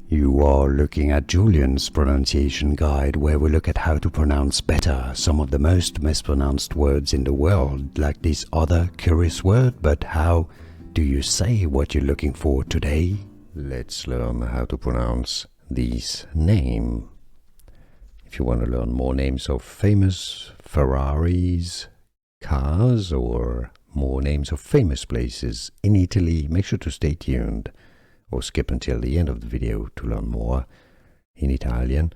You are looking at Julian's pronunciation guide, where we look at how to pronounce better some of the most mispronounced words in the world, like this other curious word. But how do you say what you're looking for today? Let's learn how to pronounce this name. If you want to learn more names of famous Ferraris, cars, or more names of famous places in Italy, make sure to stay tuned or skip until the end of the video to learn more. In Italian,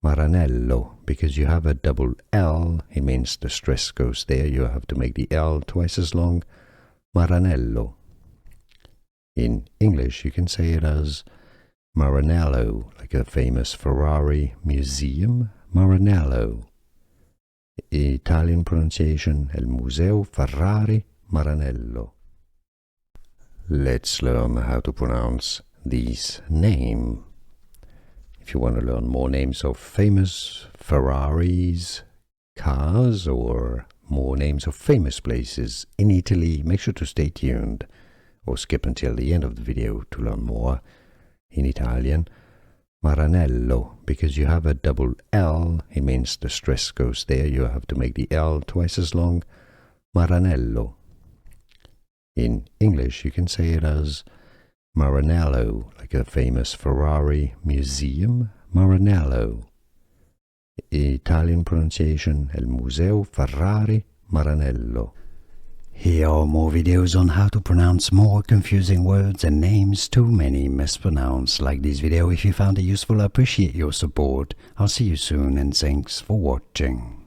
Maranello, because you have a double L, it means the stress goes there, you have to make the L twice as long. Maranello. In English, you can say it as Maranello, like a famous Ferrari museum, Maranello. Italian pronunciation, il Museo Ferrari Maranello. Let's learn how to pronounce this name. If you want to learn more names of famous Ferraris, cars, or more names of famous places in Italy, make sure to stay tuned or skip until the end of the video to learn more. In Italian, Maranello, because you have a double L, it means the stress goes there, you have to make the L twice as long. Maranello. In English, you can say it as Maranello, like a famous Ferrari museum, Maranello. Italian pronunciation, il Museo Ferrari Maranello. Here are more videos on how to pronounce more confusing words and names too many mispronounced. Like this video if you found it useful. I appreciate your support. I'll see you soon and thanks for watching.